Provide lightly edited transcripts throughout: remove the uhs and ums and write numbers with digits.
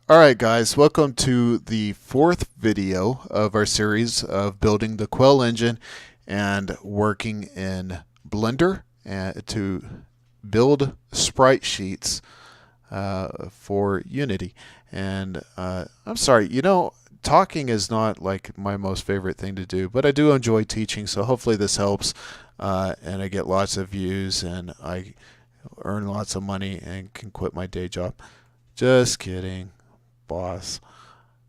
Alright guys, welcome to the fourth video of our series of building the Quell engine and working in Blender to build sprite sheets for Unity. And I'm sorry, talking is not like my most favorite thing to do, but I do enjoy teaching, so hopefully this helps and I get lots of views and I earn lots of money and can quit my day job. Just kidding, boss.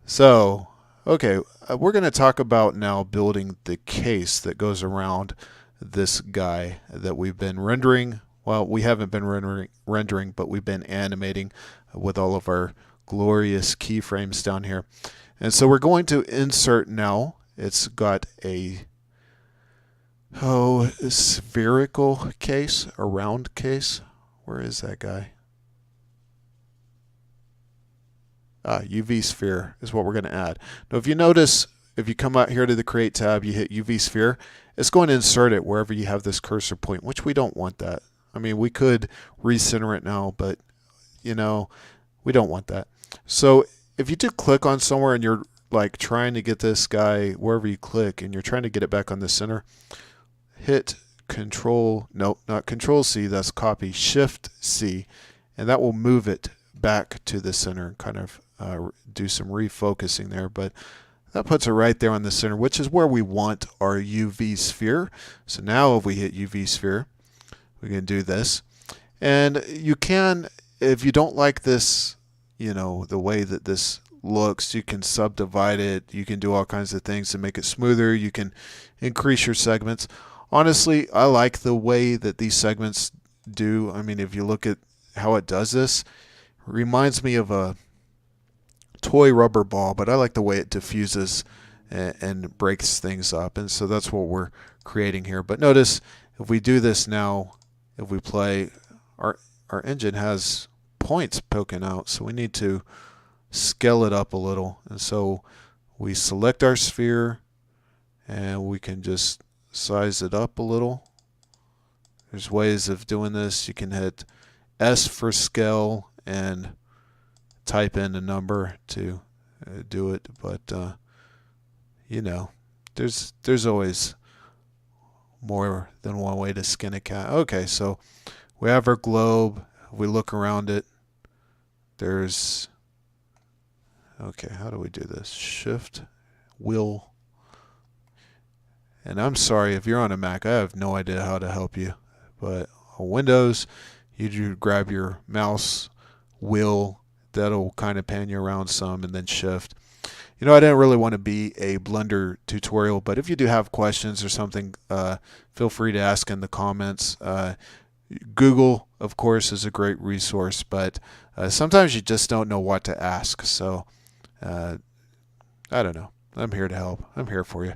So, okay, we're going to talk about now building the case that goes around this guy that we've been rendering. Well, we haven't been rendering, but we've been animating with all of our glorious keyframes down here. And so we're going to insert now. It's got a spherical case, a round case. Where is that guy? UV sphere is what we're going to add. Now, if you notice, if you come out here to the Create tab, you hit UV sphere, it's going to insert it wherever you have this cursor point, which we don't want that. I mean, we could recenter it now, but, we don't want that. So if you do click on somewhere and you're like trying to get this guy wherever you click and you're trying to get it back on the center, hit not Control C, that's copy, Shift C, and that will move it back to the center and kind of do some refocusing there, but that puts it right there on the center, which is where we want our UV sphere. So now if we hit UV sphere, we can do this. And you can, if you don't like this, the way that this looks, you can subdivide it. You can do all kinds of things to make it smoother. You can increase your segments. Honestly, I like the way that these segments do. I mean, if you look at how it does this, it reminds me of a toy rubber ball, but I like the way it diffuses and breaks things up, and so that's what we're creating here. But notice if we do this now, if we play, our engine has points poking out, so we need to scale it up a little. And so we select our sphere and we can just size it up a little. There's ways of doing this. You can hit S for scale and type in a number to do it, but there's always more than one way to skin a cat. Okay, so we have our globe. If we look around it, there's, okay, how do we do this? Shift, wheel, and I'm sorry if you're on a Mac, I have no idea how to help you, but on Windows, you grab your mouse wheel, that'll kind of pan you around some, and then shift. I didn't really want to be a Blender tutorial, but if you do have questions or something, feel free to ask in the comments. Google, of course, is a great resource, but sometimes you just don't know what to ask. So I don't know. I'm here to help. I'm here for you.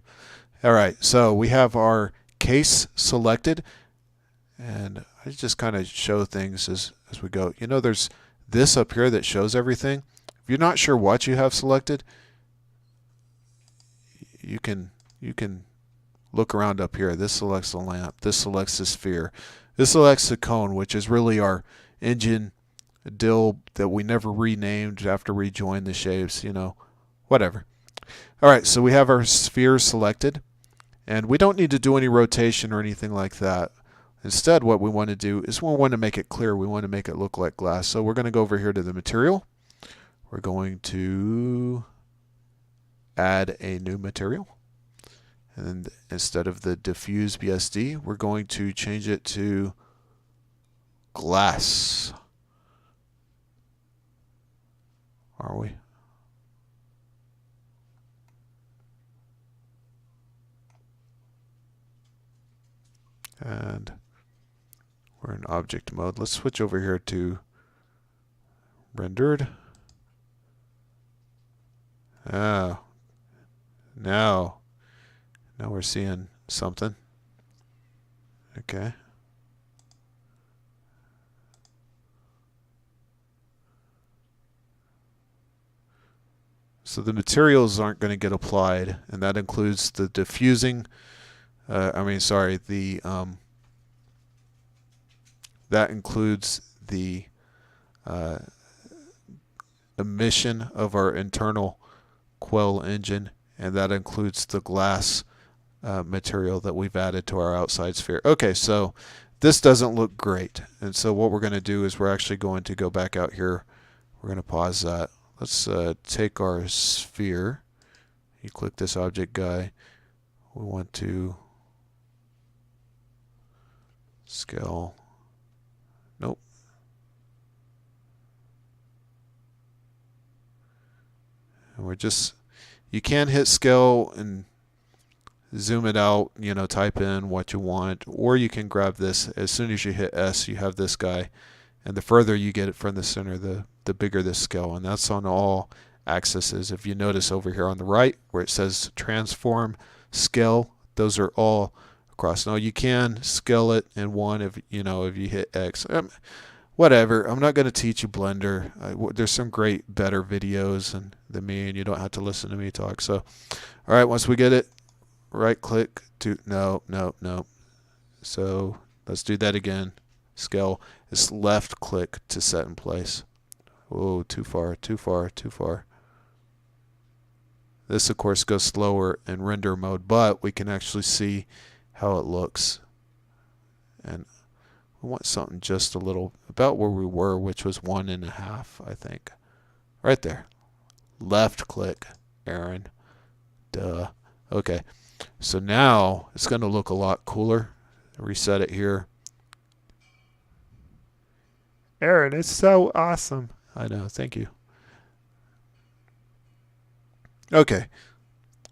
All right, so we have our case selected, and I just kind of show things as we go. There's this up here that shows everything. If you're not sure what you have selected, you can look around up here. This selects the lamp. This selects the sphere. This selects the cone, which is really our engine dill that we never renamed after we joined the shapes, whatever. All right, so we have our sphere selected, and we don't need to do any rotation or anything like that. Instead, what we want to do is we want to make it clear. We want to make it look like glass. So we're going to go over here to the material. We're going to add a new material. And instead of the diffuse BSD, we're going to change it to glass. Are we? And we're in object mode. Let's switch over here to rendered. Oh, now we're seeing something. Okay. So the materials aren't going to get applied, and that includes the diffusing. That includes the emission of our internal Quell engine, and that includes the glass material that we've added to our outside sphere. Okay, so this doesn't look great, and so what we're going to do is we're actually going to go back out here. We're going to pause that. Let's take our sphere. You click this object guy. We want to scale. Nope. And we're just, you can hit scale and zoom it out, you know, type in what you want, or you can grab this. As soon as you hit S, you have this guy, and the further you get it from the center, the bigger this scale, and that's on all axes. If you notice over here on the right where it says transform, scale, those are all across. Now you can scale it in one if you know, if you hit X. Whatever. I'm not going to teach you Blender. There's some great, better videos than me, and you don't have to listen to me talk. So, all right, once we get it, right click to no. So let's do that again. Scale is left click to set in place. Oh, too far. This, of course, goes slower in render mode, but we can actually see how it looks. And we want something just a little about where we were, which was 1.5, I think. Right there. Left click, Aaron. Duh. Okay. So now it's going to look a lot cooler. Reset it here. Aaron, it's so awesome. I know. Thank you. Okay.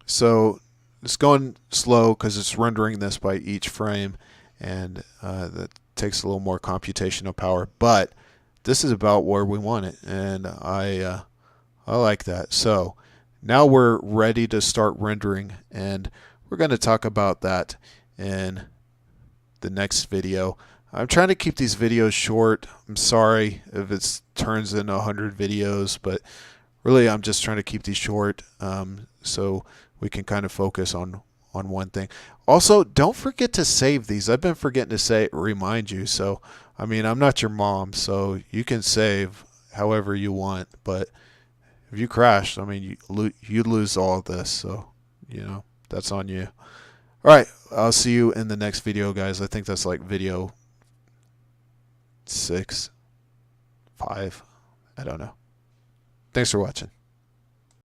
So it's going slow because it's rendering this by each frame, and that takes a little more computational power, but this is about where we want it, and I like that. So now we're ready to start rendering, and we're going to talk about that in the next video. I'm trying to keep these videos short. I'm sorry if it turns into 100 videos, but really I'm just trying to keep these short so we can kind of focus on one thing. Also, don't forget to save these. I've been forgetting to remind you. So, I mean, I'm not your mom, so you can save however you want. But if you crashed, I mean, you'd lose all of this. So, you know, that's on you. All right, I'll see you in the next video, guys. I think that's like video 6, 5. I don't know. Thanks for watching.